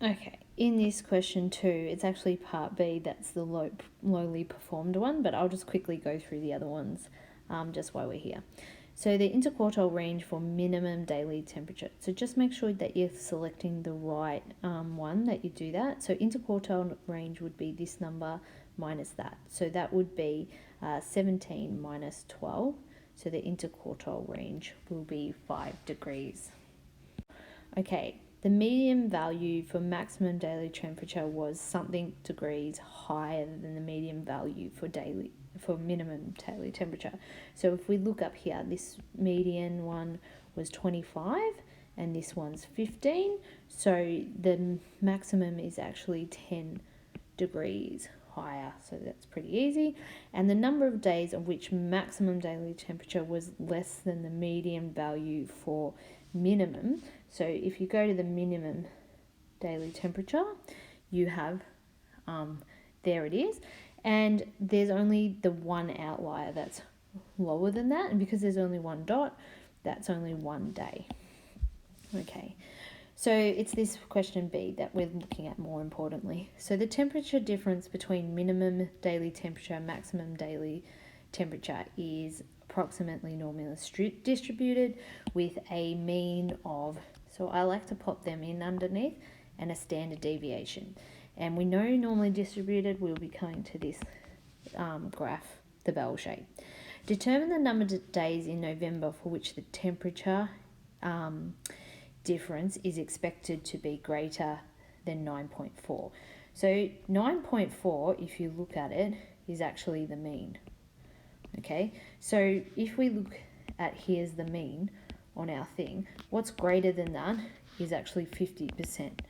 Okay, in this question 2, it's actually part B, that's the lowly performed one, but I'll just quickly go through the other ones just while we're here. So the interquartile range for minimum daily temperature. So just make sure that you're selecting the right one that you do that. So interquartile range would be this number minus that. So that would be 17 minus 12. So the interquartile range will be 5 degrees. Okay, the median value for maximum daily temperature was something degrees higher than the median value for minimum daily temperature. So if we look up here, this median one was 25 and this one's 15. So the maximum is actually 10 degrees higher, so that's pretty easy. And the number of days on which maximum daily temperature was less than the median value for minimum. So if you go to the minimum daily temperature, you have there it is, and there's only the one outlier that's lower than that, and because there's only one dot, that's only 1 day. Okay, so it's this question B that we're looking at more importantly. So the temperature difference between minimum daily temperature and maximum daily temperature is approximately normally distributed with a mean of, so I like to pop them in underneath, and a standard deviation. And we know normally distributed, we'll be coming to this graph, the bell shape. Determine the number of days in November for which the temperature difference is expected to be greater than 9.4. So 9.4, if you look at it, is actually the mean. Okay, so if we look at here's the mean on our thing, what's greater than that is actually 50%.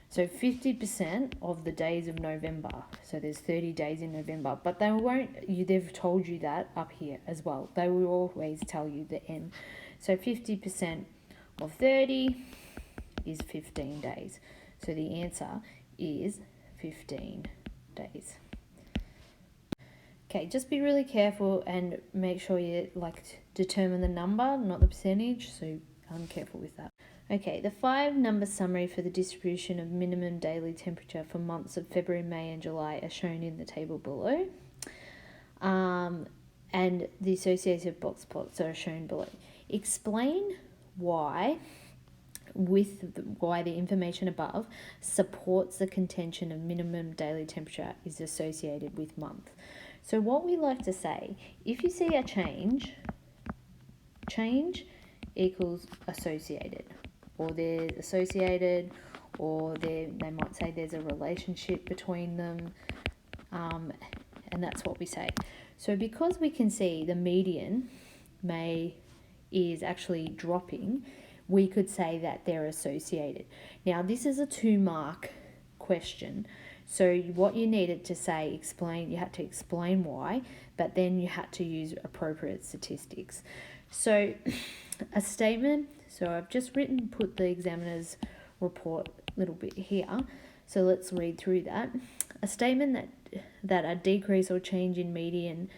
So 50% of the days of November, so there's 30 days in November, but they've told you that up here as well. They will always tell you the N. So 50% of 30 is 15 days. So the answer is 15 days. Okay, just be really careful and make sure you determine the number, not the percentage, so I'm careful with that. Okay, the 5 number summary for the distribution of minimum daily temperature for months of February, May and July are shown in the table below. And the associated box plots are shown below. Explain why the information above supports the contention of minimum daily temperature is associated with month. So what we like to say, if you see a change equals associated, or they're associated, or they might say there's a relationship between them, and that's what we say. So because we can see the median is actually dropping, we could say that they're associated. Now this is a 2-mark question. So what you needed to say, you had to explain why, but then you had to use appropriate statistics. So a statement, so I've just put the examiner's report a little bit here. So let's read through that. A statement that a decrease or change in median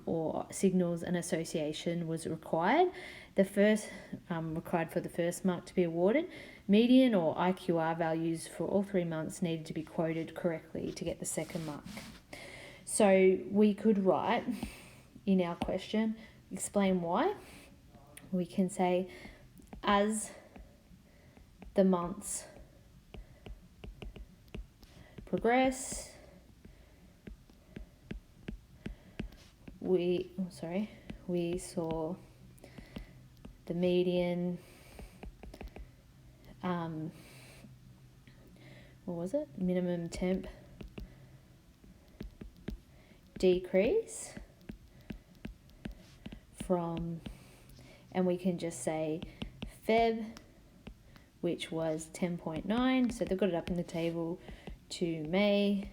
or signals an association was required. The first required for the first mark to be awarded. Median or IQR values for all 3 months needed to be quoted correctly to get the second mark. So we could write in our question, explain why. We can say, as the months progress, we saw the median minimum temp decrease from, and we can just say Feb, which was 10.9, so they've got it up in the table, to May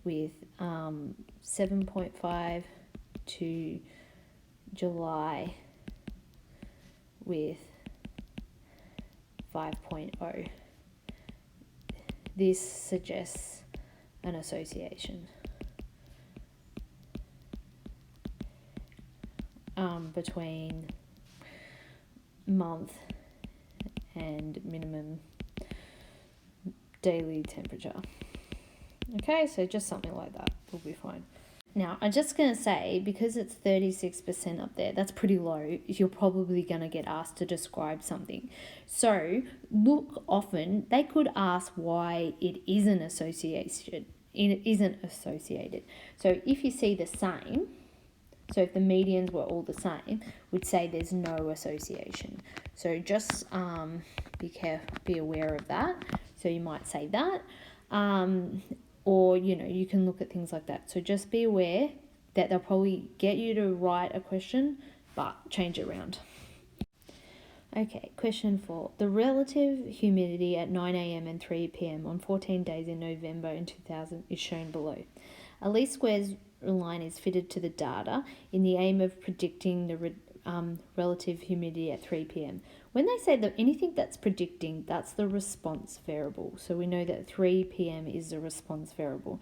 with 7.5, to July with 5.0. This suggests an association between month and minimum daily temperature. Okay, so just something like that will be fine. Now, I'm just going to say, because it's 36% up there, that's pretty low. You're probably going to get asked to describe something. So look often, they could ask why it isn't associated. So if you see the same, so if the medians were all the same, we'd say there's no association. So just be aware of that. So you might say that. Or, you can look at things like that. So just be aware that they'll probably get you to write a question, but change it around. Okay, question 4. The relative humidity at 9 a.m. and 3 p.m. on 14 days in November in 2000 is shown below. A least squares line is fitted to the data in the aim of predicting the relative humidity at 3 p.m. When they say that anything that's predicting, that's the response variable. So we know that 3 p.m. is the response variable.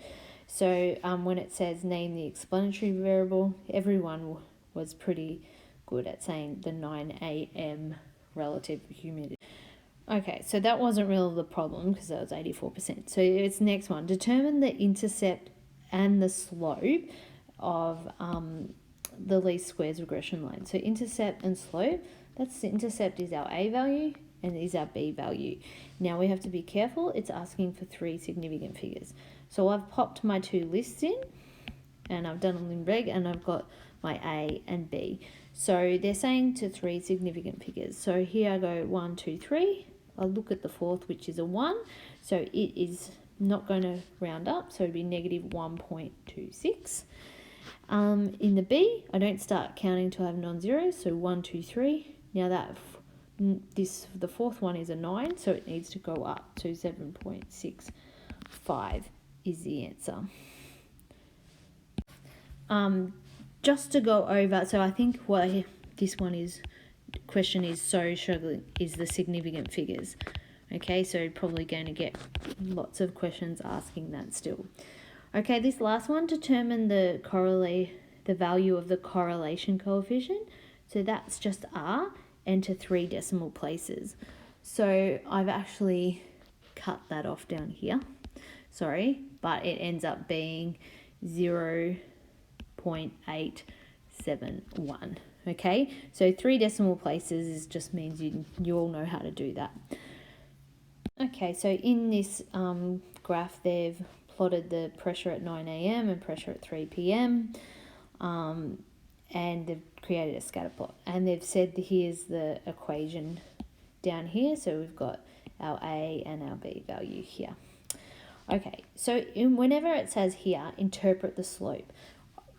So when it says name the explanatory variable, everyone was pretty good at saying the 9 a.m. relative humidity. Okay, so that wasn't really the problem because that was 84%. So it's next one. Determine the intercept and the slope of the least squares regression line. So intercept and slope, that's the intercept is our A value and is our B value. Now we have to be careful, it's asking for 3 significant figures. So I've popped my 2 lists in and I've done a lim reg and I've got my A and B. So they're saying to 3 significant figures. So here I go 1, 2, 3. I'll look at the 4th, which is a 1. So it is not going to round up, so it'd be negative 1.26. In the B, I don't start counting till I have non-zeros, so 1, 2, 3. Now the 4th one is a 9, so it needs to go up, so 7.65 is the answer. Just to go over, so I think what this question is so struggling is the significant figures. Okay, so probably going to get lots of questions asking that still. Okay, this last one, determine the value of the correlation coefficient. So that's just R and to 3 decimal places. So I've actually cut that off down here. Sorry, but it ends up being 0.871. Okay, so 3 decimal places just means you all know how to do that. Okay, so in this graph, they've plotted the pressure at 9 a.m. and pressure at 3 p.m. And they've created a scatter plot. And they've said here's the equation down here. So we've got our A and our B value here. Okay, so whenever it says here, interpret the slope.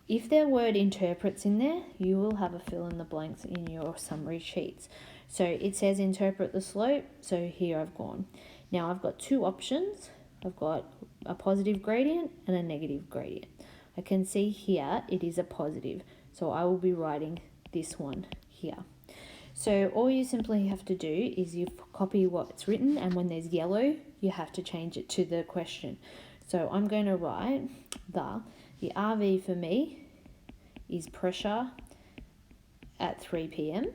If the word interprets in there, you will have a fill in the blanks in your summary sheets. So it says interpret the slope, so here I've gone. Now I've got 2 options. I've got a positive gradient and a negative gradient. I can see here it is a positive, so I will be writing this one here. So all you simply have to do is you copy what's written, and when there's yellow, you have to change it to the question. So I'm going to write the RV for me is pressure at 3 p.m.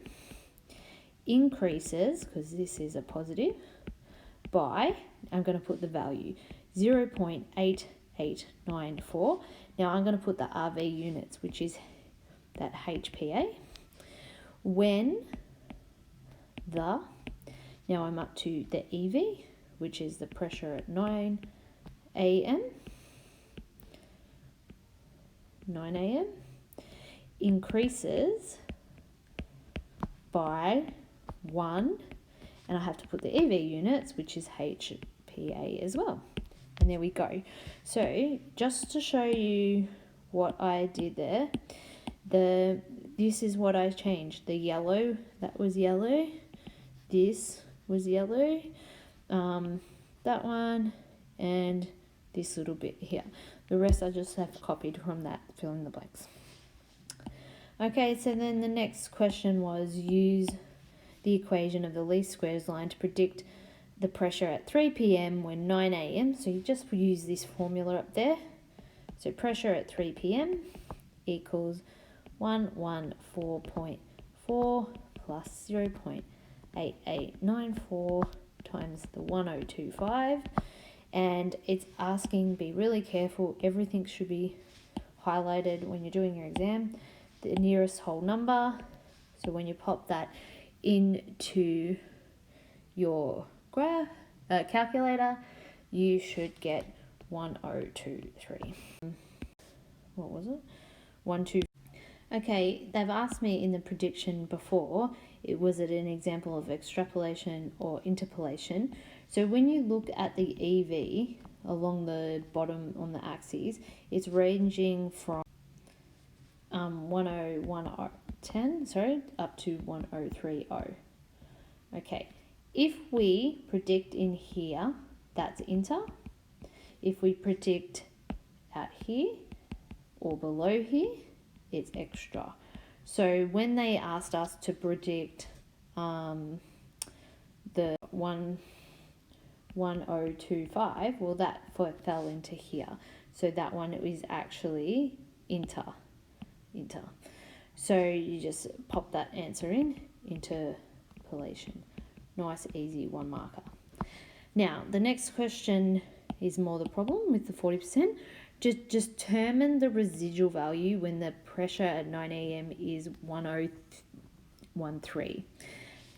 increases, because this is a positive, by, I'm going to put the value, 0.8894. Now I'm going to put the RV units, which is that HPA, when now I'm up to the EV, which is the pressure at 9 a.m., increases by 1, and I have to put the EV units, which is HPA as well. And there we go. So just to show you what I did there, this is what I changed. The yellow, that was yellow. This was yellow. That one, and this little bit here. The rest I just have copied from that, fill in the blanks. Okay, so then the next question was use the equation of the least squares line to predict the pressure at 3 p.m. when 9 a.m. So you just use this formula up there. So pressure at 3 p.m. equals 114.4 plus 0.8894 times the 1025. and it's asking, be really careful, everything should be highlighted when you're doing your exam, the nearest whole number. So when you pop that into your calculator, you should get 1023. What was it? 12. Okay, they've asked me in the prediction before, was it an example of extrapolation or interpolation? So when you look at the EV along the bottom on the axes, it's ranging from 1010, up to 1030. Okay, if we predict in here, that's inter. If we predict out here or below here, it's extra. So when they asked us to predict the 1025, well, that fell into here. So that one is actually inter. So you just pop that answer in, interpolation. Nice, easy, 1 marker. Now, the next question is more the problem with the 40%. Just determine the residual value when the pressure at 9 a.m. is 1013.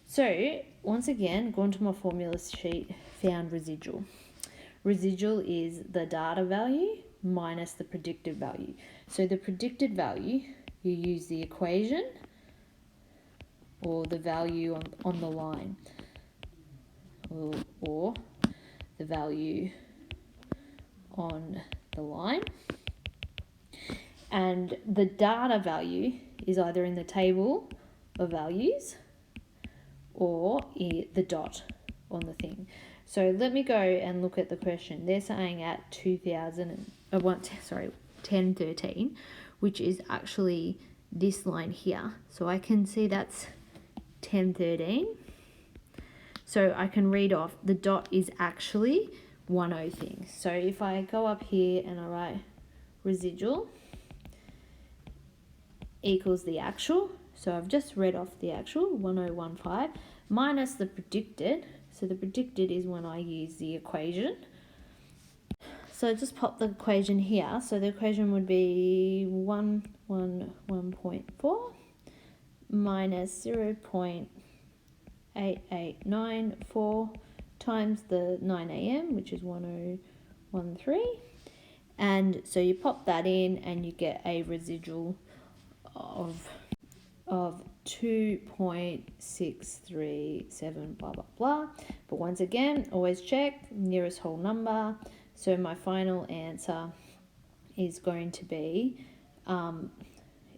So, once again, gone to my formula sheet, found residual. Residual is the data value minus the predicted value. So the predicted value, you use the equation or the value on the line, or the value on the line, and the data value is either in the table of values or the dot on the thing. So let me go and look at the question. They're saying at 1013, which is actually this line here. So I can see that's 1013. So I can read off the dot is actually 10 things. So if I go up here and I write residual equals the actual, so I've just read off the actual 1015 minus the predicted. So the predicted is when I use the equation. So just pop the equation here. So the equation would be 111.4 minus 0.8894 times the 9 a.m., which is 1013. And so you pop that in and you get a residual of 2.637, blah, blah, blah. But once again, always check nearest whole number. So my final answer is going to be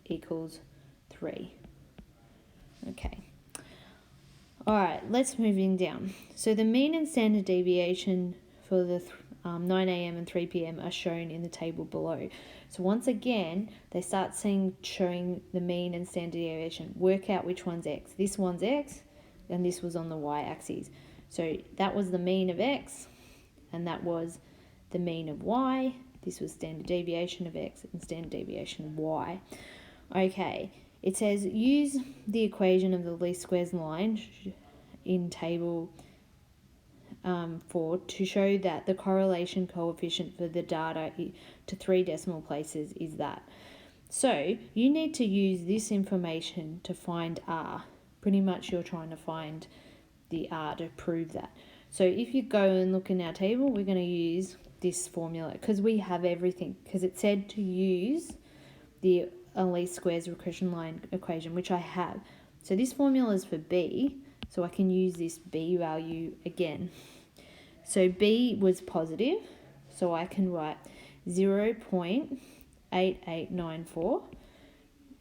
equals 3. Okay. All right, let's moving down. So the mean and standard deviation for the 9 a.m. and 3 p.m. are shown in the table below. So once again, they start showing the mean and standard deviation. Work out which one's x. This one's x, and this was on the y-axis. So that was the mean of x, and that was the mean of y. This was standard deviation of x and standard deviation of y. Okay, it says use the equation of the least squares line in table 4 to show that the correlation coefficient for the data to 3 decimal places is that. So you need to use this information to find R. Pretty much you're trying to find the R to prove that. So if you go and look in our table, we're going to use this formula because we have everything, because it said to use the least squares regression line equation, which I have. So this formula is for B, so I can use this B value again. So B was positive, so I can write 0.8894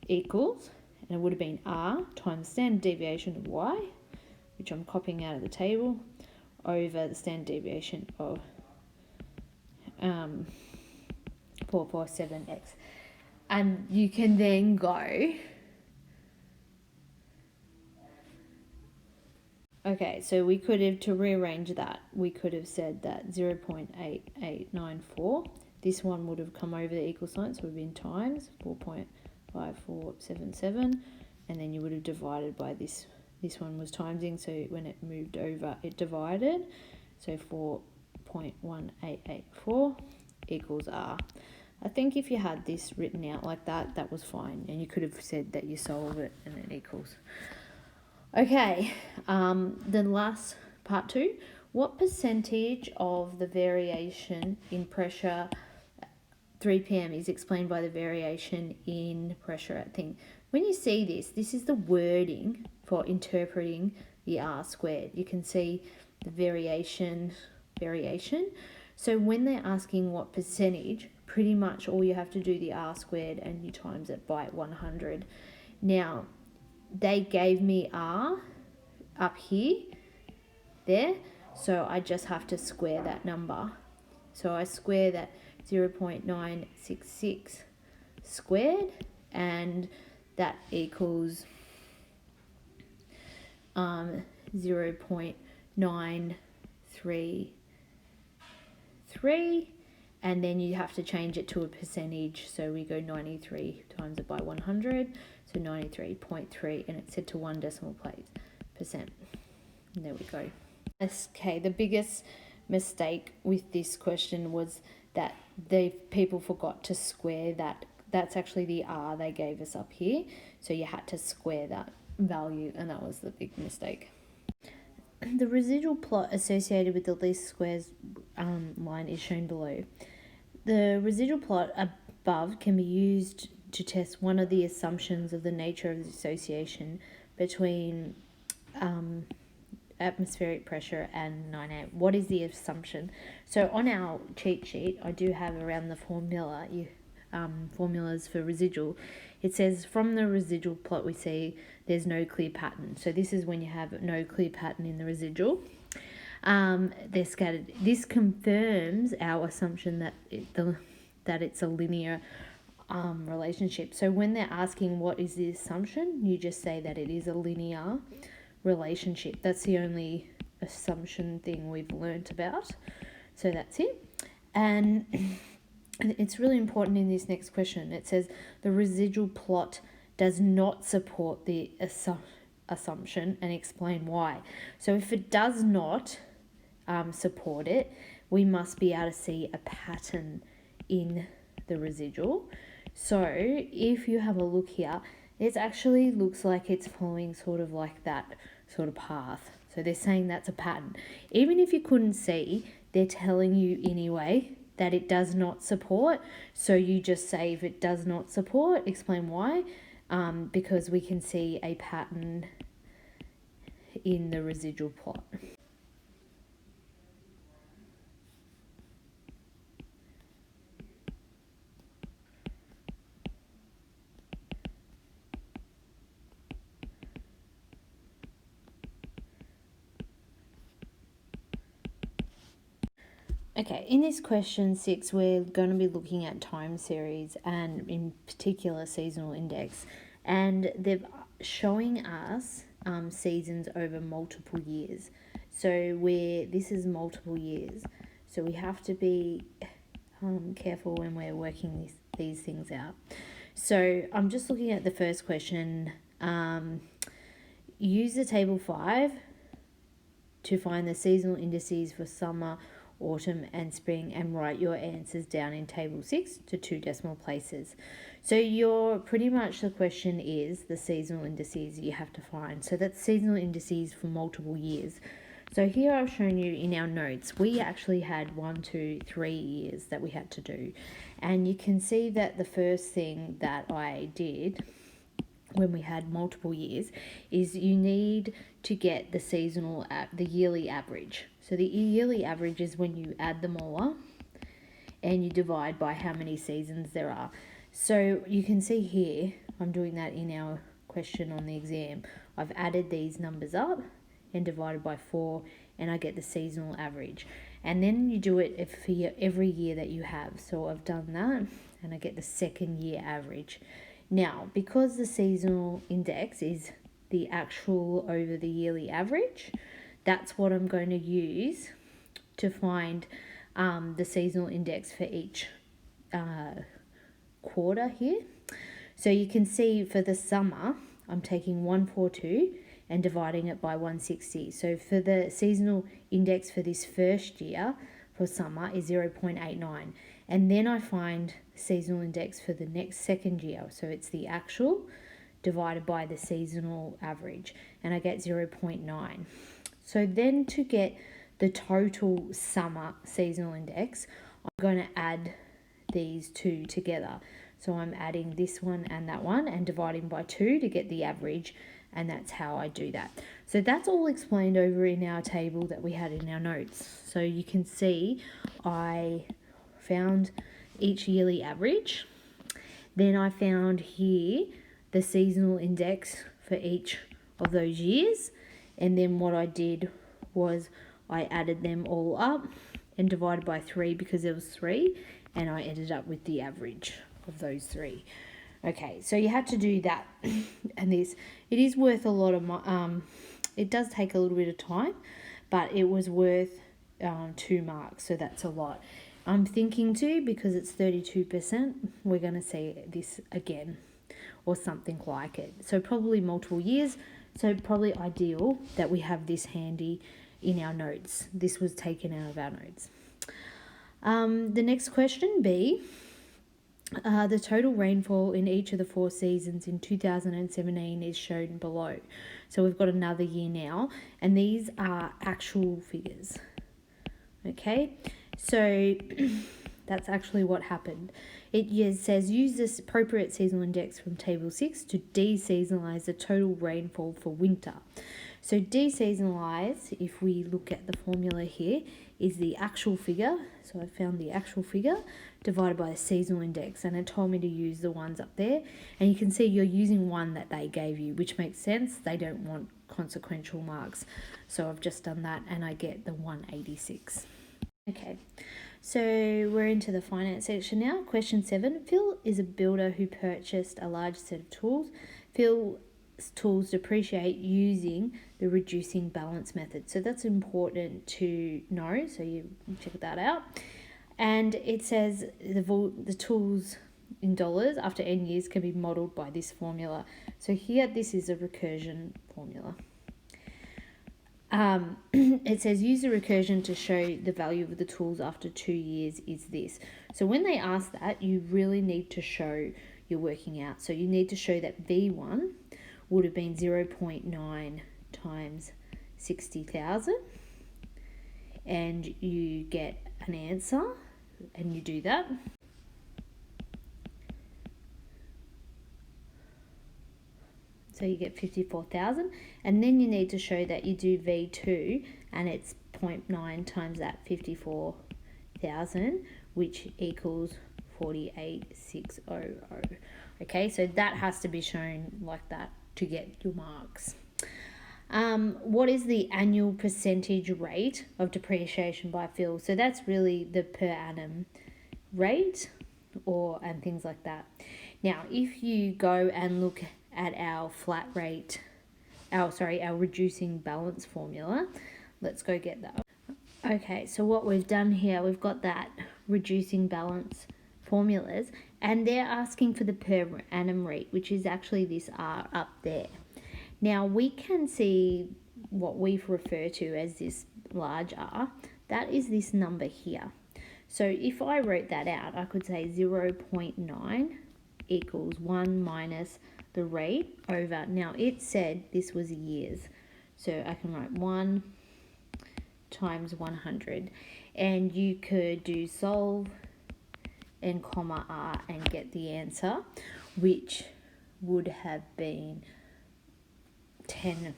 equals, and it would have been R times standard deviation of Y, which I'm copying out of the table, over the standard deviation of 447x. And you can then go, okay, so we could have, to rearrange that, we could have said that 0.8894, this one would have come over the equal sign, so it would have been times 4.5477, and then you would have divided by this. This one was timesing, so when it moved over, it divided, so 0.1884 equals R. I think if you had this written out like that, that was fine. And you could have said that you solve it and it equals. Okay, the last part 2. What percentage of the variation in pressure 3 p.m. is explained by the variation in pressure at thing? When you see this, this is the wording for interpreting the R squared. You can see the variation. So when they're asking what percentage, pretty much all you have to do the R squared and you times it by 100. Now, they gave me R up here, there, so I just have to square that number. So I square that 0.966 squared, and that equals 0.933, and then you have to change it to a percentage. So we go 93 times it by 100, so 93.3, and it's set to 1 decimal place percent. And there we go. Okay, the biggest mistake with this question was that the people forgot to square that. That's actually the R they gave us up here, so you had to square that value, and that was the big mistake. The residual plot associated with the least squares line is shown below. The residual plot above can be used to test one of the assumptions of the nature of the association between atmospheric pressure and 9 amp. What is the assumption? So on our cheat sheet, I do have around the formula, formulas for residual. It says from the residual plot we see there's no clear pattern. So this is when you have no clear pattern in the residual. They're scattered. This confirms our assumption that it's a linear relationship. So when they're asking what is the assumption, you just say that it is a linear relationship. That's the only assumption thing we've learnt about. So that's it. And it's really important in this next question. It says the residual plot does not support the assumption and explain why. So if it does not support it, we must be able to see a pattern in the residual. So if you have a look here, it actually looks like it's following sort of like that sort of path. So they're saying that's a pattern. Even if you couldn't see, they're telling you anyway that it does not support. So you just say if it does not support, explain why, because we can see a pattern in the residual plot. Okay, in this question 6, we're going to be looking at time series and in particular seasonal index. And they're showing us seasons over multiple years. So this is multiple years. So we have to be careful when we're working these things out. So I'm just looking at the first question. Use the table 5 to find the seasonal indices for summer, autumn and spring, and write your answers down in table 6 to 2 decimal places. So pretty much the question is the seasonal indices you have to find. So that's seasonal indices for multiple years. So here I've shown you in our notes, we actually had 1, 2, 3 years that we had to do. And you can see that the first thing that I did when we had multiple years is you need to get the yearly average. So the yearly average is when you add them all up and you divide by how many seasons there are. So you can see here, I'm doing that in our question on the exam. I've added these numbers up and divided by 4 and I get the seasonal average. And then you do it for every year that you have. So I've done that and I get the second year average. Now, because the seasonal index is the actual over the yearly average, that's what I'm going to use to find the seasonal index for each quarter here. So you can see for the summer, I'm taking 142 and dividing it by 160. So for the seasonal index for this first year, for summer is 0.89. And then I find seasonal index for the next second year. So it's the actual divided by the seasonal average, and I get 0.9. So then to get the total summer seasonal index, I'm going to add these two together. So I'm adding this one and that one and dividing by 2 to get the average, and that's how I do that. So that's all explained over in our table that we had in our notes. So you can see I found each yearly average. Then I found here the seasonal index for each of those years. And then what I did was I added them all up and divided by 3 because there was 3. And I ended up with the average of those 3. Okay, so you had to do that. And this, it is worth a lot of, it does take a little bit of time, but it was worth 2 marks. So that's a lot. I'm thinking too, because it's 32%, we're going to see this again or something like it. So probably multiple years. So probably ideal that we have this handy in our notes. This was taken out of our notes. The next question, B, the total rainfall in each of the 4 seasons in 2017 is shown below. So we've got another year now, and these are actual figures. Okay, so that's actually what happened. It says use this appropriate seasonal index from table 6 to deseasonalize the total rainfall for winter. So deseasonalize, if we look at the formula here, is the actual figure. So I found the actual figure divided by the seasonal index, and it told me to use the ones up there. And you can see you're using one that they gave you, which makes sense. They don't want consequential marks. So I've just done that and I get the 186. Okay, so we're into the finance section now. Question 7. Phil is a builder who purchased a large set of tools. Phil's tools depreciate using the reducing balance method. So that's important to know. So you check that out. And it says the tools in dollars after n years can be modeled by this formula. So here, this is a recursion formula. It says use the recursion to show the value of the tools after 2 years is this. So when they ask that, you really need to show you're working out. So you need to show that V1 would have been 0.9 times 60,000, and you get an answer, and you do that. So you get 54,000, and then you need to show that you do V2 and it's 0.9 times that 54,000, which equals 48,600. Okay, so that has to be shown like that to get your marks. What is the annual percentage rate of depreciation by Phil? So that's really the per annum rate and things like that. Now, if you go and look at our flat rate, our reducing balance formula, let's go get that. Okay, so what we've done here, we've got that reducing balance formulas, and they're asking for the per annum rate, which is actually this R up there. Now we can see what we refer to as this large R, that is this number here. So if I wrote that out, I could say 0.9 equals 1 minus the rate over, now it said this was years, so I can write 1 times 100, and you could do solve and comma R and get the answer, which would have been 10%.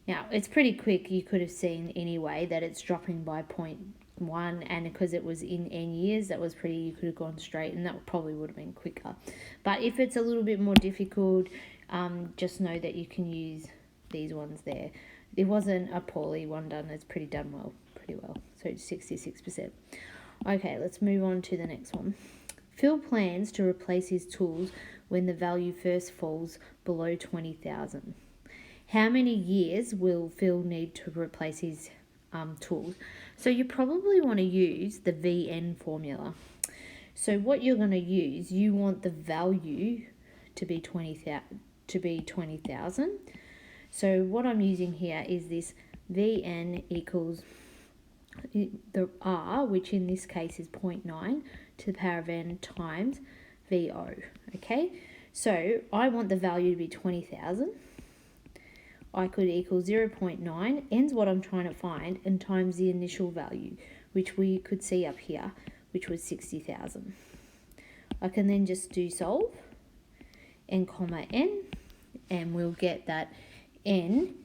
Now it's pretty quick, you could have seen anyway that it's dropping by 0.1, and because it was in n years, that was pretty, you could have gone straight, and that probably would have been quicker. But if it's a little bit more difficult, just know that you can use these ones there. It wasn't a poorly one done, it's pretty well. So it's 66%. Okay, let's move on to the next one. Phil plans to replace his tools when the value first falls below 20,000. How many years will Phil need to replace his tools? So you probably want to use the VN formula. So what you're going to use, you want the value to be 20,000. So what I'm using here is this VN equals the R, which in this case is 0.9 to the power of n times VO. Okay, so I want the value to be 20,000. I could equal 0.9, n's what I'm trying to find, and times the initial value, which we could see up here, which was 60,000. I can then just do solve, n comma n, and we'll get that n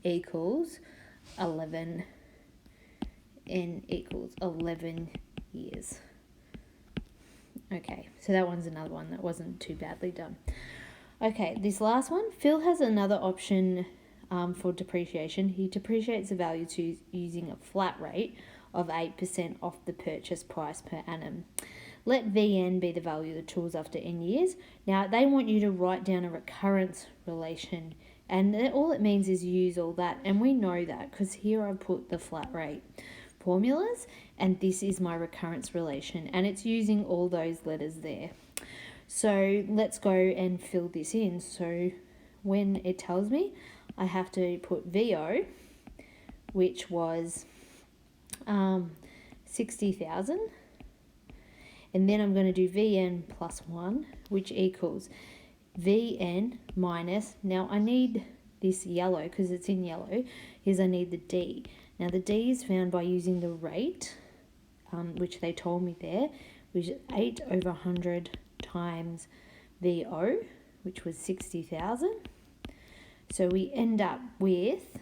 equals 11, n equals 11 years. Okay, so that one's another one that wasn't too badly done. Okay, this last one, Phil has another option for depreciation. He depreciates the value to using a flat rate of 8% off the purchase price per annum. Let Vn be the value of the tools after n years. Now, they want you to write down a recurrence relation, and all it means is use all that, and we know that because here I put the flat rate formulas, and this is my recurrence relation, and it's using all those letters there. So let's go and fill this in. So when it tells me, I have to put VO, which was 60,000, and then I'm going to do Vn plus 1, which equals Vn minus, now I need this yellow because it's in yellow, is I need the D. Now the D is found by using the rate, which they told me there, which is 8 over 100 times VO, which was 60,000. So we end up with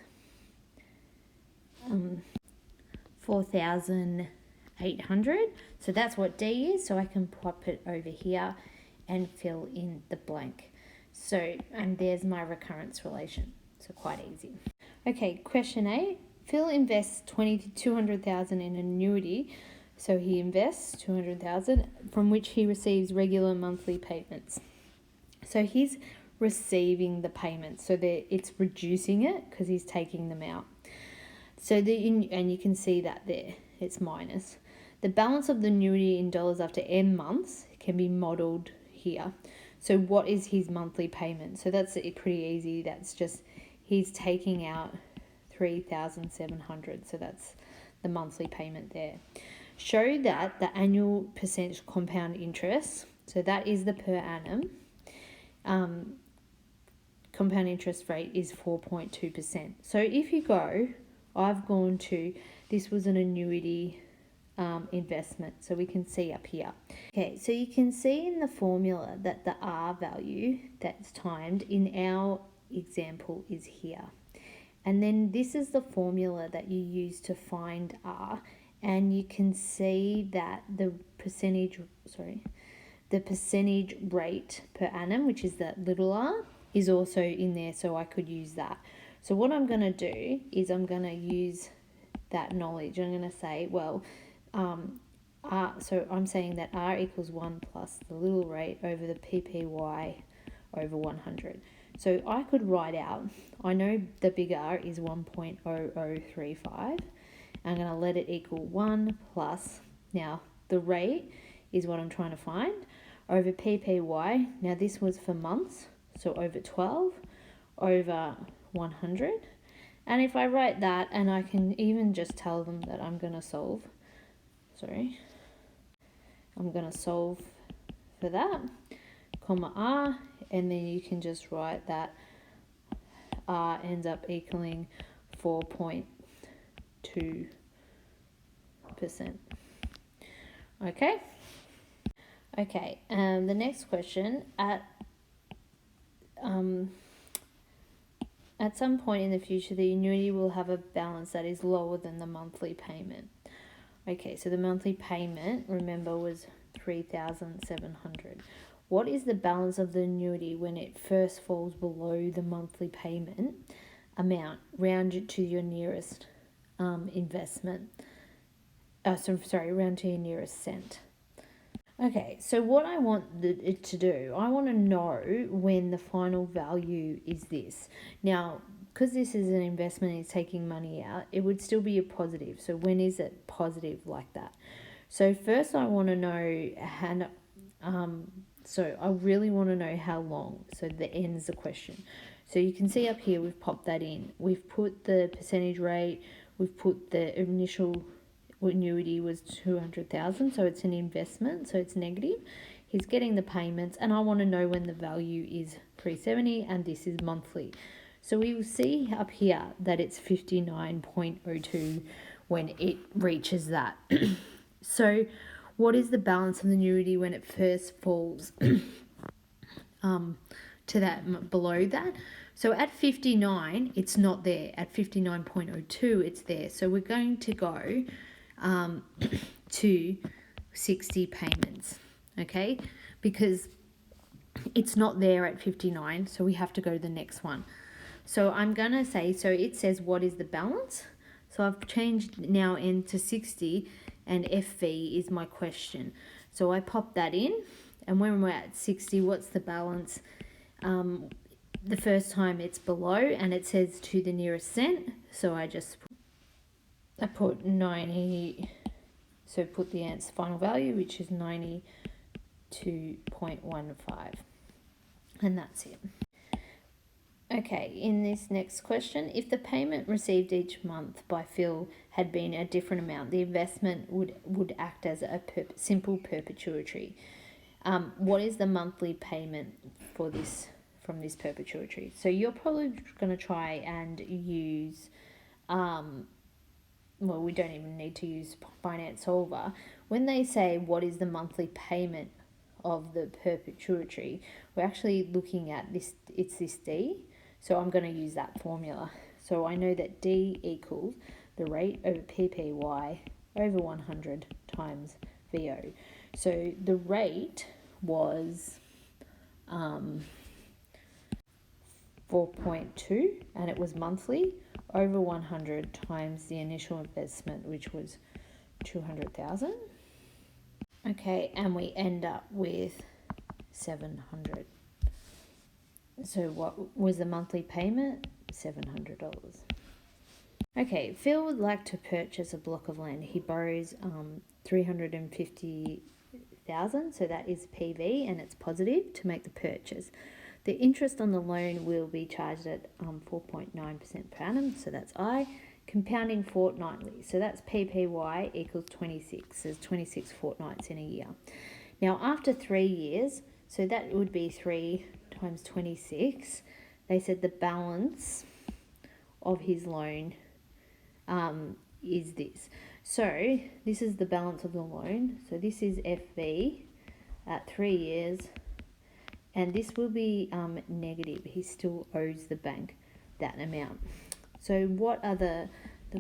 4,800. So that's what D is. So I can pop it over here and fill in the blank. So, and there's my recurrence relation. So quite easy. Okay, question 8. Phil invests 200,000 in annuity. So he invests 200,000 from which he receives regular monthly payments. So he's receiving the payments. So it's reducing it because he's taking them out. So and you can see that there, it's minus. The balance of the annuity in dollars after n months can be modelled here. So what is his monthly payment? So that's pretty easy. That's just he's taking out 3,700. So that's the monthly payment there. Show that the annual percentage compound interest, so that is the per annum, compound interest rate is 4.2%. So if you go, I've gone to, this was an annuity investment, so we can see up here. Okay, so you can see in the formula that the R value that's timed in our example is here. And then this is the formula that you use to find R, and you can see that the percentage rate per annum, which is that little r, is also in there, so I could use that. So what I'm going to do is I'm going to use that knowledge. I'm going to say, well, so I'm saying that R equals 1 plus the little rate over the PPY over 100. So I could write out, I know the big R is 1.0035. I'm going to let it equal 1 plus, now the rate is what I'm trying to find, over PPY. Now this was for months, so over 12, over 100. And if I write that, and I can even just tell them that I'm going to solve, I'm going to solve for that, comma R, and then you can just write that R ends up equaling 4.2%. Okay. Okay. The next question, at some point in the future, the annuity will have a balance that is lower than the monthly payment. Okay, so the monthly payment, remember, was 3,700. What is the balance of the annuity when it first falls below the monthly payment amount? Round it to your nearest investment. Round to your nearest cent. Okay, so what I want it to do, I want to know when the final value is this. Now, because this is an investment, it's taking money out, it would still be a positive. So when is it positive like that? So first I want to know, so I really want to know how long. So the N is the question. So you can see up here, we've popped that in. We've put the percentage rate, we've put the initial annuity was 200,000, so it's an investment, so it's negative. He's getting the payments, and I want to know when the value is 370, and this is monthly. So we will see up here that it's 59.02 when it reaches that. So what is the balance of the annuity when it first falls to that, below that? So at 59, it's not there. At 59.02, it's there. So we're going to go to 60 payments, okay? Because it's not there at 59, so we have to go to the next one. So I'm going to say, so it says what is the balance? So I've changed now into 60, and FV is my question. So I pop that in, and when we're at 60, what's the balance? The first time it's below, and it says to the nearest cent, so I put 90, so put the answer final value, which is 92.15, and that's it. Okay, in this next question, if the payment received each month by Phil had been a different amount, the investment would act as a simple perpetuity. What is the monthly payment for this from this perpetuity? So you're probably going to try and use, well, we don't even need to use Finance Solver. When they say what is the monthly payment of the perpetuity, we're actually looking at this, it's this D. So I'm going to use that formula. So I know that D equals the rate over PPY over 100 times VO. So the rate was 4.2, and it was monthly, over 100 times the initial investment, which was 200,000. Okay, and we end up with 700. So what was the monthly payment? $700. Okay, Phil would like to purchase a block of land. He borrows 350,000, so that is PV, and it's positive to make the purchase. The interest on the loan will be charged at 4.9% per annum, so that's I. Compounding fortnightly, so that's PPY equals 26. There's 26 fortnights in a year. Now after 3 years, so that would be 3 times 26. They said the balance of his loan is this. So this is the balance of the loan. So this is FV at 3 years, and this will be negative. He still owes the bank that amount. So what are the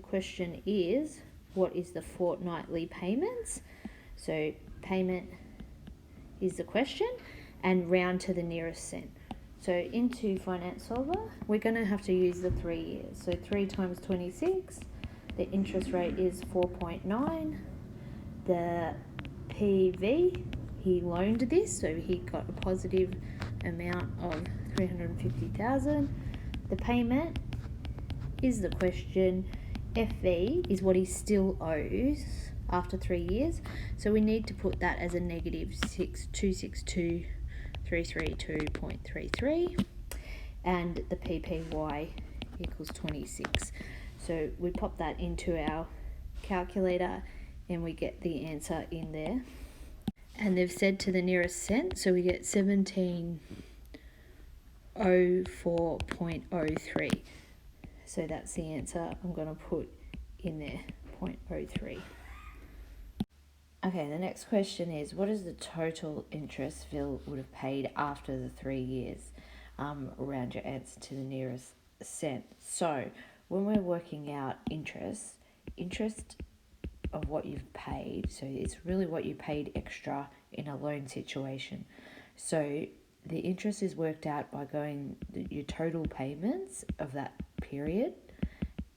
question is, what is the fortnightly payments? So payment is the question, and round to the nearest cent. So into Finance Solver, we're going to have to use the 3 years. So 3 times 26, the interest rate is 4.9. The PV, he loaned this, so he got a positive amount of 350,000. The payment is the question. FV is what he still owes after 3 years, so we need to put that as a negative 262,332.33, and the PPY equals 26. So we pop that into our calculator and we get the answer in there, and they've said to the nearest cent, so we get 1704.03. So that's the answer I'm going to put in there, 0.03. Okay, the next question is, what is the total interest Phil would have paid after the 3 years? Round your answer to the nearest cent. So when we're working out interest of what you've paid, so it's really what you paid extra in a loan situation. So the interest is worked out by going your total payments of that period,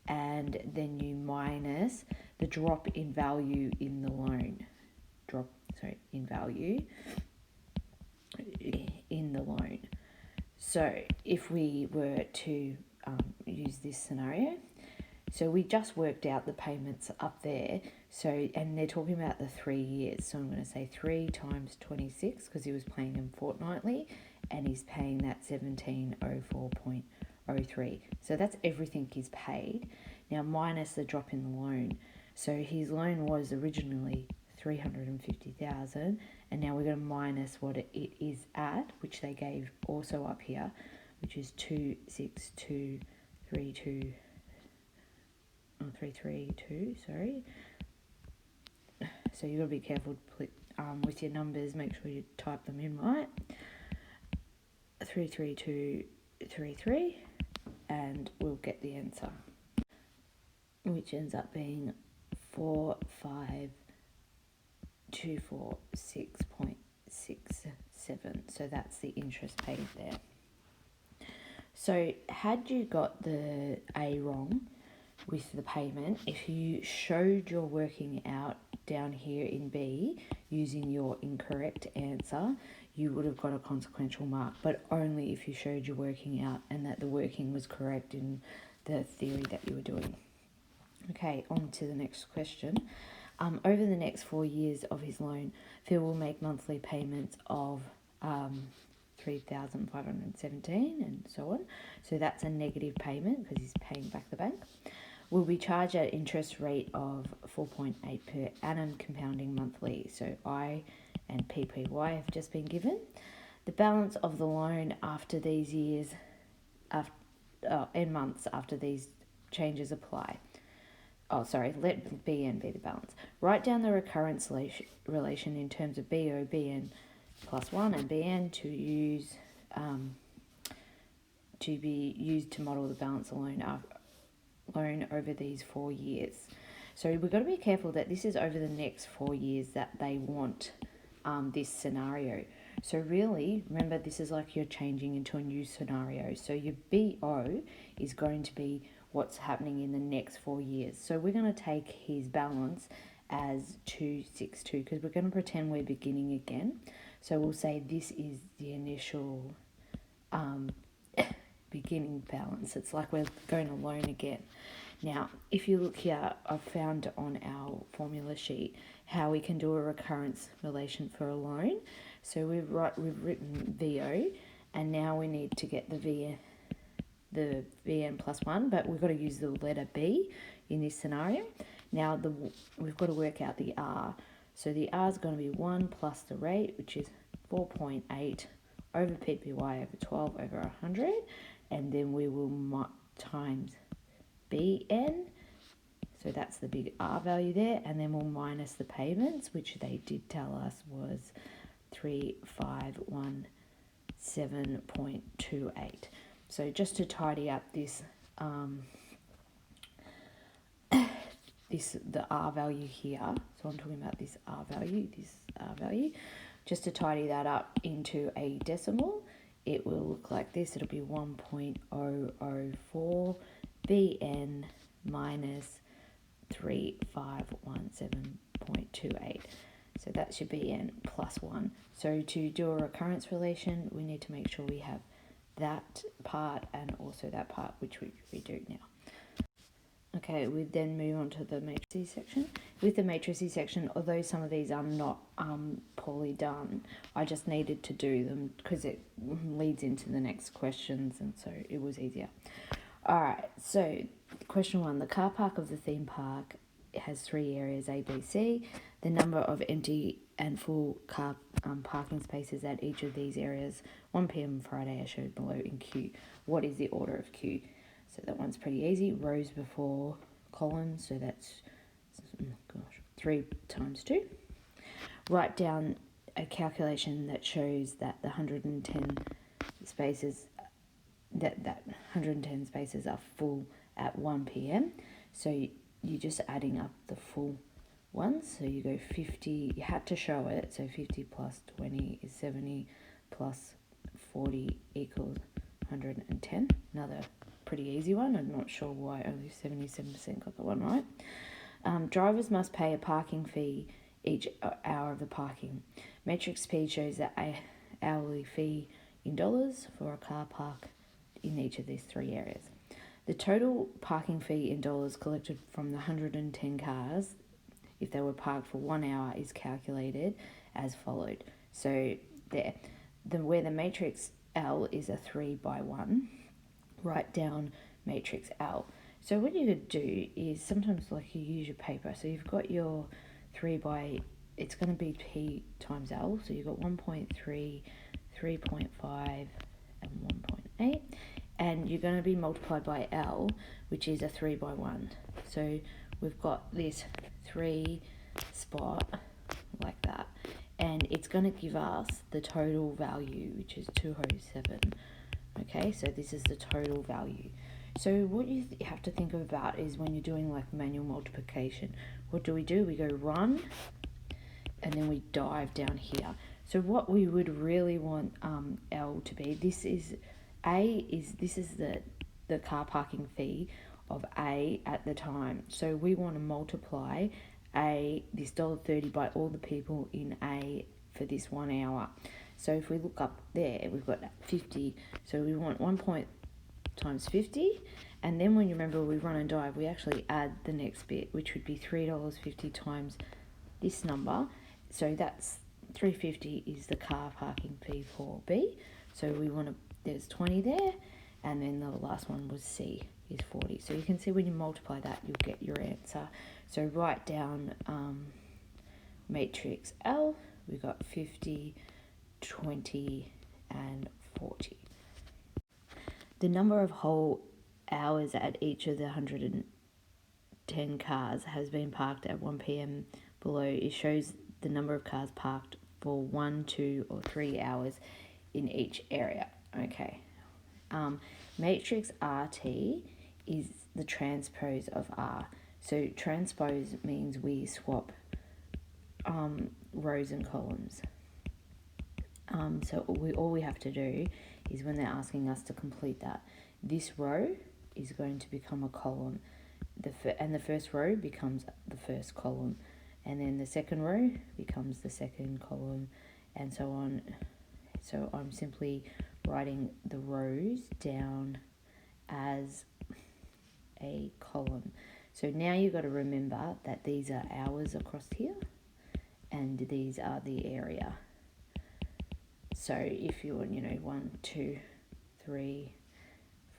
and then you minus the drop in value in the loan. In value in the loan. So if we were to use this scenario, so we just worked out the payments up there, so, and they're talking about the 3 years, so I'm going to say 3 times 26, because he was paying them fortnightly, and he's paying that 1704.03. So that's everything he's paid. Now minus the drop in the loan. So his loan was originally 350,000, and now we're going to minus what it is at, which they gave also up here, which is 26232. 332, sorry. So you've got to be careful with your numbers, make sure you type them in right. 33233, and we'll get the answer, which ends up being 45246.67. So that's the interest paid there. So had you got the A wrong with the payment, if you showed your working out down here in B using your incorrect answer, you would have got a consequential mark, but only if you showed your working out and that the working was correct in the theory that you were doing. Okay, on to the next question. Over the next 4 years of his loan, Phil will make monthly payments of 3,517 and so on. So that's a negative payment because he's paying back the bank. Will be charged at interest rate of 4.8 per annum compounding monthly. So I and PPY have just been given. The balance of the loan after these years, and months after these changes apply. Let BN be the balance. Write down the recurrence relation in terms of BO, BN plus 1 and BN to be used to model the balance loan over these 4 years. So we've got to be careful that this is over the next 4 years that they want this scenario. So really, remember, this is like you're changing into a new scenario. So your BO is going to be what's happening in the next 4 years. So we're going to take his balance as 262 because we're going to pretend we're beginning again. So we'll say this is the initial beginning balance. It's like we're going to loan again. Now, if you look here, I've found on our formula sheet how we can do a recurrence relation for a loan. So we've written VO, and now we need to get the VN plus 1, but we've got to use the letter B in this scenario. Now we've got to work out the R. So the R is going to be 1 plus the rate, which is 4.8 over PPY over 12 over 100, and then we will times BN, so that's the big R value there, and then we'll minus the payments, which they did tell us was 3517.28. So just to tidy up this, the R value here, so I'm talking about this R value, just to tidy that up into a decimal, it will look like this. It'll be 1.004 BN minus 3517.28. So that's your BN plus 1. So to do a recurrence relation, we need to make sure we have that part and also that part, which we do now. Okay, we then move on to the matrices section. With the matrices section, although some of these are not poorly done, I just needed to do them because it leads into the next questions, and so it was easier. All right, so question 1, the car park of the theme park has 3 areas A, B, C. The number of empty and full car parking spaces at each of these areas, 1 p.m. Friday, as shown below in Q. What is the order of Q? So that one's pretty easy. Rows before columns, so that's 3 times 2. Write down a calculation that shows that the 110 spaces that 110 spaces are full at 1 p.m. So you're just adding up the full ones. So you go 50, you had to show it, so 50 plus 20 is 70 plus 40 equals 110. Another pretty easy one. I'm not sure why only 77% got the one right. Drivers must pay a parking fee each hour of the parking. Matrix P shows the hourly fee in dollars for a car park in each of these 3 areas. The total parking fee in dollars collected from the 110 cars, if they were parked for 1 hour, is calculated as followed. So there, where the matrix L is a 3 by 1, write down matrix L. So what you could do is sometimes like you use your paper. So you've got your 3 by, it's going to be P times L. So you've got 1.3, 3.5 and 1.8. And you're going to be multiplied by L, which is a 3 by 1. So we've got this 3 spot like that. And it's going to give us the total value, which is 207. Okay, so this is the total value. So what you have to think about is when you're doing like manual multiplication, what do? We go run, and then we dive down here. So what we would really want L to be, this is the car parking fee of A at the time. So we want to multiply this $1.30 by all the people in A for this 1 hour. So if we look up there, we've got 50. So we want 1 point times 50. And then when you remember we run and dive, we actually add the next bit, which would be $3.50 times this number. So that's $3.50 is the car parking fee for B. So we want to, there's 20 there. And then the last one was C is 40. So you can see when you multiply that, you'll get your answer. So write down matrix L. We've got 50, 20, and 40. The number of whole hours at each of the 110 cars has been parked at 1 p.m. below. It shows the number of cars parked for 1, 2, or 3 hours in each area. Okay. Matrix RT is the transpose of R. So transpose means we swap rows and columns. So all we have to do is when they're asking us to complete that, this row is going to become a column, and the first row becomes the first column, and then the second row becomes the second column, and so on. So I'm simply writing the rows down as a column. So now you've got to remember that these are hours across here, and these are the area. So if you're, 1, 2, 3,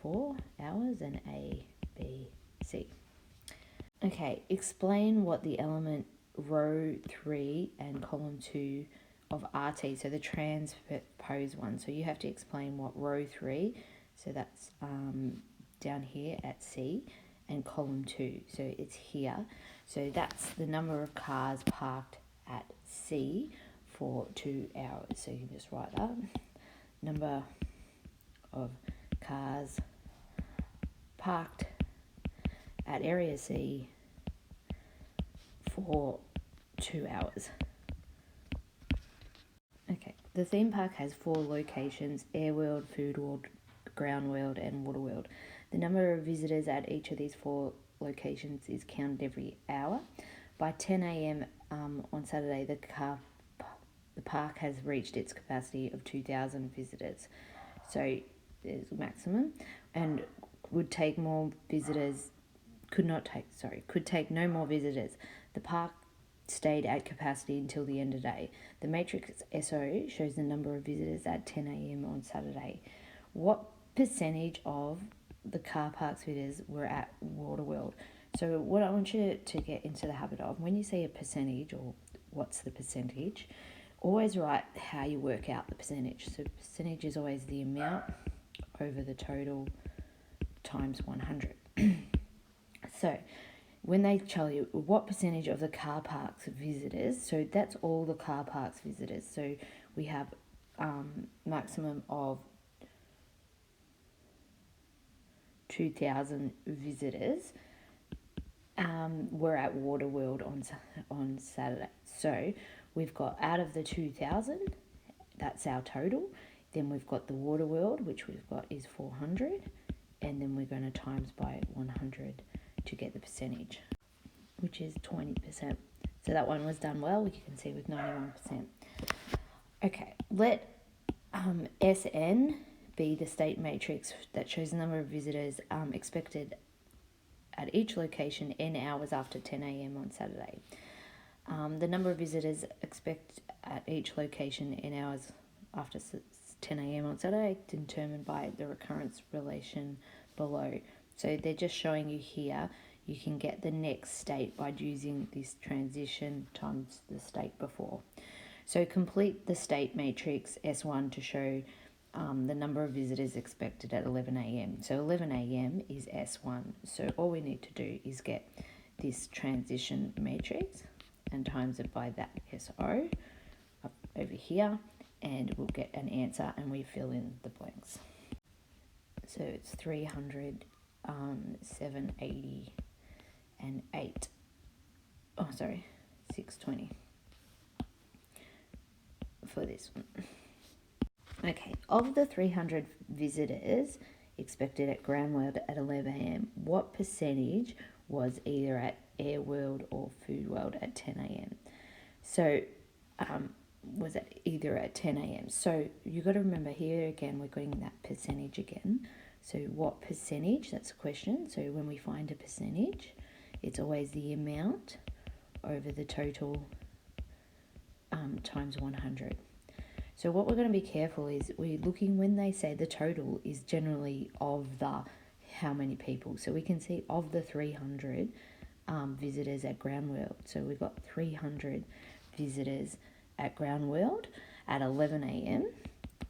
4 hours, and A, B, C. Okay, explain what the element row 3 and column 2 of RT, so the transpose one. So you have to explain what row 3, so that's down here at C, and column 2, so it's here. So that's the number of cars parked at C for 2 hours. So you can just write that. Number of cars parked at area C for 2 hours. Okay, the theme park has 4 locations: Air World, Food World, Ground World, and Water World. The number of visitors at each of these 4 locations is counted every hour. By 10 a.m. On Saturday, the park has reached its capacity of 2,000 visitors. So there's a maximum, and could take no more visitors. The park stayed at capacity until the end of the day. The matrix SO shows the number of visitors at 10 a.m. on Saturday. What percentage of the car park's visitors were at Waterworld? So what I want you to get into the habit of, when you say a percentage or what's the percentage, always write how you work out the percentage. So percentage is always the amount over the total times 100. So when they tell you what percentage of the car park's visitors, so that's all the car park's visitors. So we have maximum of 2,000 visitors were at Waterworld on Saturday. So we've got out of the 2,000, that's our total. Then we've got the Waterworld, which we've got is 400, and then we're going to times by 100 to get the percentage, which is 20%. So that one was done well, you can see with 91%. Okay, let SN be the state matrix that shows the number of visitors expected at each location n hours after 10 a.m. on Saturday. The number of visitors expect at each location n hours after 10 a.m. on Saturday, determined by the recurrence relation below. So they're just showing you here, you can get the next state by using this transition times the state before. So complete the state matrix S1 to show the number of visitors expected at 11 a.m. So 11 a.m. is S1. So all we need to do is get this transition matrix and times it by that SO up over here, and we'll get an answer, and we fill in the blanks. So it's 300, 780, and 8. Oh, sorry, 620 for this one. Okay, of the 300 visitors expected at Ground World at 11 a.m, what percentage was either at Air World or Food World at 10 a.m? So, was it either at 10 a.m? So, you got to remember here again, we're getting that percentage again. So, what percentage? That's a question. So, when we find a percentage, it's always the amount over the total times 100. So what we're going to be careful is we're looking when they say the total is generally of the how many people. So we can see of the 300 visitors at Ground World. So we've got 300 visitors at Ground World at 11 a.m.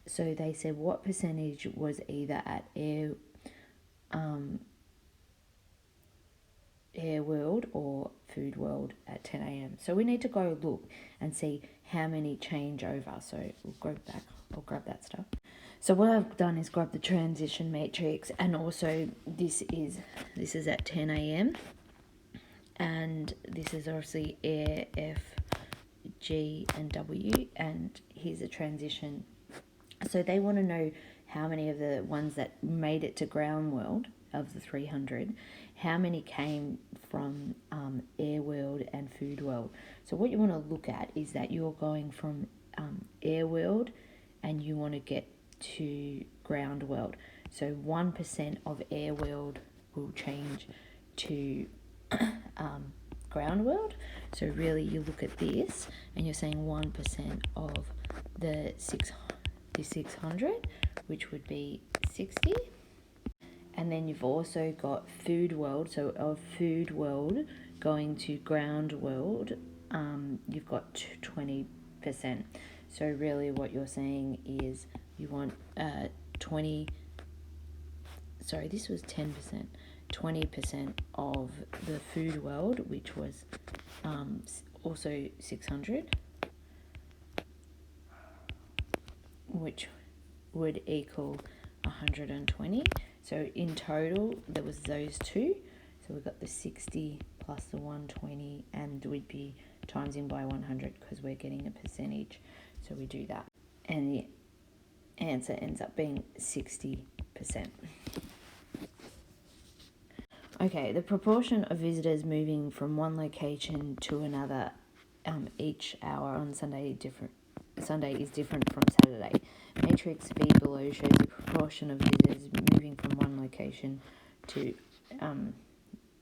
So they said what percentage was either at Air World or Food World at 10 a.m. So we need to go look and see how many change over. So we'll go back, I'll grab that stuff. So what I've done is grab the transition matrix, and also this is at 10 a.m. and this is obviously Air, F, G and W, and here's a transition. So they want to know how many of the ones that made it to Ground World of the 300, how many came from Air World and Food World. So what you want to look at is that you're going from Air World and you want to get to Ground World. So 1% of Air World will change to Ground World. So really you look at this and you're saying 1% of the 600, which would be 60. And then you've also got Food World. So of Food World going to Ground World, you've got 20%. So really what you're saying is you want 20% of the Food World, which was also 600, which would equal 120. So in total, there was those two. So we've got the 60 plus the 120, and we'd be timesing by 100 because we're getting a percentage. So we do that. And the answer ends up being 60%. Okay, the proportion of visitors moving from one location to another each hour on Sunday is different from Saturday. Matrix V below shows the proportion of visitors moving from one location to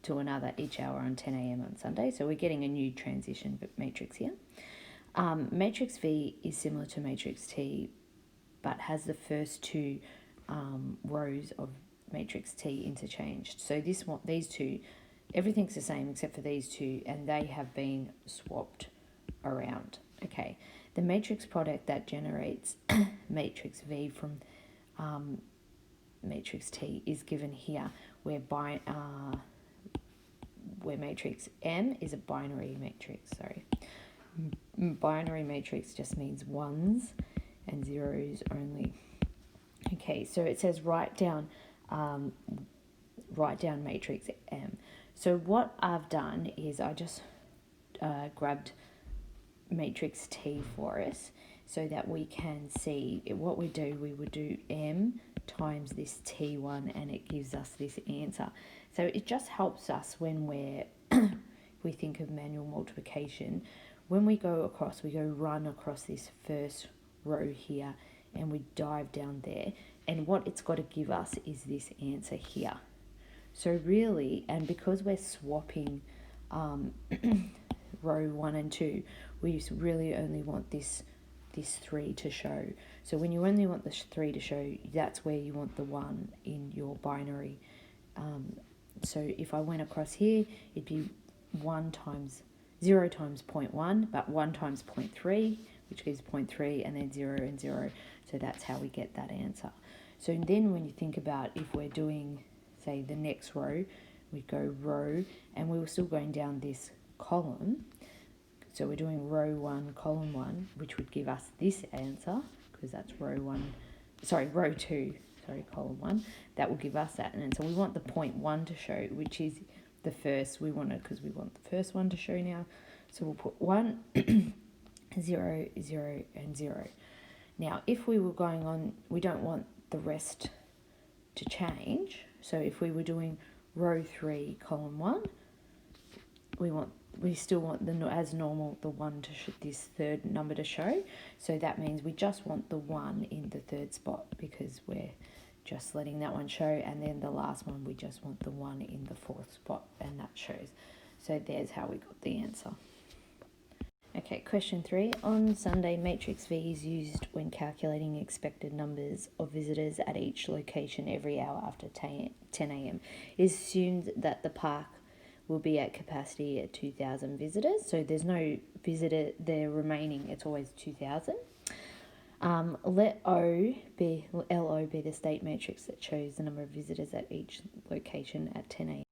another each hour on 10 a.m. on Sunday. So we're getting a new transition matrix here. Matrix V is similar to Matrix T, but has the first two rows of Matrix T interchanged. So these two, everything's the same except for these two, and they have been swapped around. Okay, the matrix product that generates matrix V from matrix T is given here, where matrix M is a binary matrix. Binary matrix just means ones and zeros only. Okay, so it says write down matrix M. So what I've done is I just grabbed matrix T for us so that we can see what we would do M times this T1, and it gives us this answer. So it just helps us when we think of manual multiplication. When we go run across this first row here, and we dive down there, and what it's got to give us is this answer here. So really, and because we're swapping row 1 and 2, we really only want this 3 to show. So when you only want the 3 to show, that's where you want the 1 in your binary So if I went across here, it'd be 1 times 0 times 0.1, but 1 times 0.3, which gives 0.3, and then 0 and 0. So that's how we get that answer. So then when you think about if we're doing, say, the next row, we'd go row, and we were still going down this column. So we're doing row 1, column 1, which would give us this answer, because that's row 2, column 1. That will give us that. And so we want the 0.1 to show, which is the first we want it, because we want the first one to show now. So we'll put 1, 0, 0, and 0. Now, if we were going on, we don't want the rest to change. So if we were doing row 3, column 1, we still want as normal the 1 to this third number to show. So that means we just want the 1 in the third spot, because we're just letting that one show, and then the last one we just want the 1 in the fourth spot, and that shows. So there's how we got the answer. Okay, question 3. On Sunday, matrix V is used when calculating expected numbers of visitors at each location every hour after 10 a.m. It is assumed that the park will be at capacity at 2,000 visitors. So there's no visitor there remaining. It's always 2,000. Let LO be the state matrix that shows the number of visitors at each location at 10 a.m.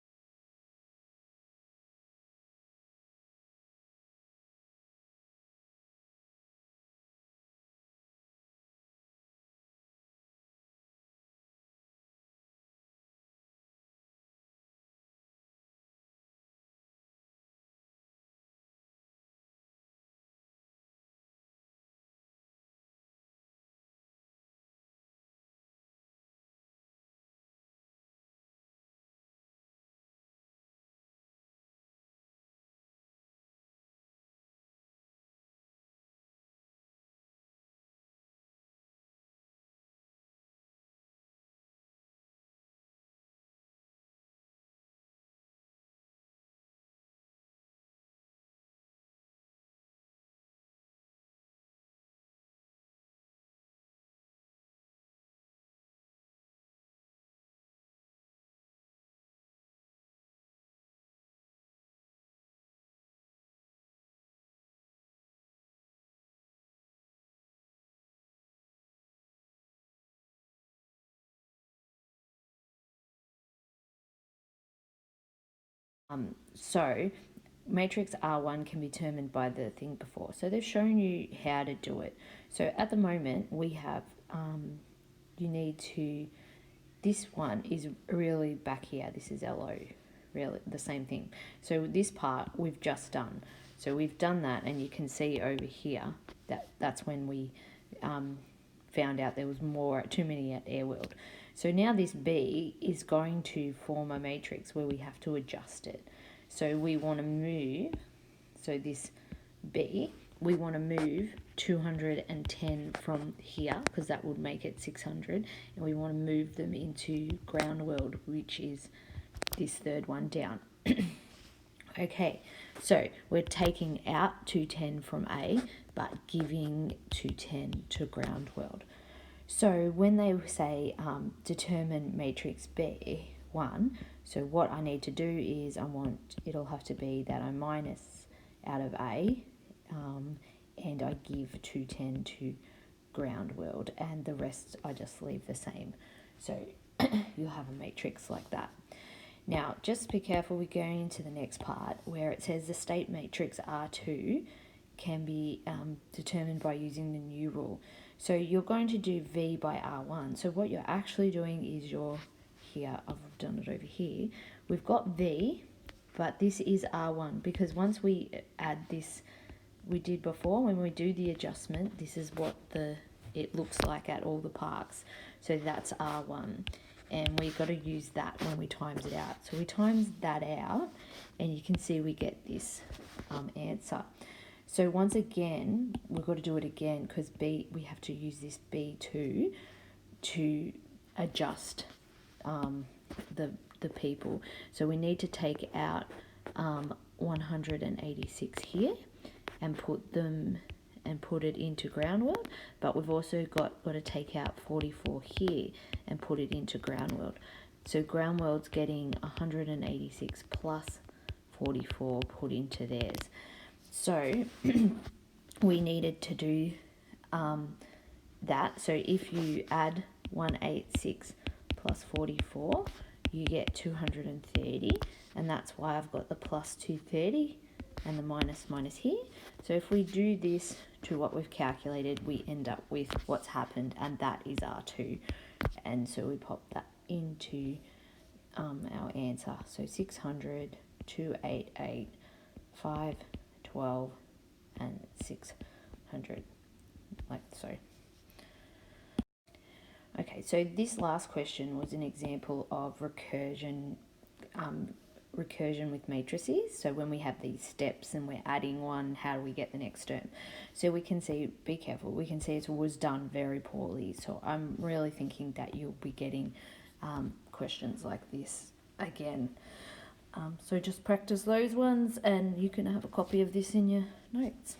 So matrix R1 can be determined by the thing before. So they've shown you how to do it. So at the moment we have, you need to, this one is really back here. This is LO, really the same thing. So this part we've just done. So we've done that, and you can see over here that that's when we found out there was too many at Airworld. So now this B is going to form a matrix where we have to adjust it. So we want to move, so this B, we want to move 210 from here, because that would make it 600, and we want to move them into ground world, which is this third one down. Okay, so we're taking out 210 from A, but giving 210 to ground world. So when they say determine matrix B1, so what I need to do is it'll have to be that I minus out of A, and I give 210 to ground world, and the rest I just leave the same. So you'll have a matrix like that. Now, just be careful, we're going into the next part where it says the state matrix R2 can be determined by using the new rule. So you're going to do V by R1. So what you're actually doing is here, I've done it over here. We've got V, but this is R1, because once we add this, we did before, when we do the adjustment, this is what it looks like at all the parks. So that's R1. And we've got to use that when we times it out. So we times that out, and you can see we get this answer. So once again, we've got to do it again, because we have to use this B2 to adjust the people. So we need to take out 186 here and put it into ground world, but we've also got to take out 44 here and put it into ground world. So ground world's getting 186 plus 44 put into theirs. So we needed to do that. So if you add 186 plus 44, you get 230, and that's why I've got the plus 230 and the minus here. So if we do this to what we've calculated, we end up with what's happened, and that is R2. And so we pop that into our answer. So 600, 288, 512, and 600, like so. Okay, so this last question was an example of recursion with matrices. So when we have these steps and we're adding one, how do we get the next term? So we can see, be careful, we can see it was done very poorly. So I'm really thinking that you'll be getting questions like this again. So just practice those ones, and you can have a copy of this in your notes.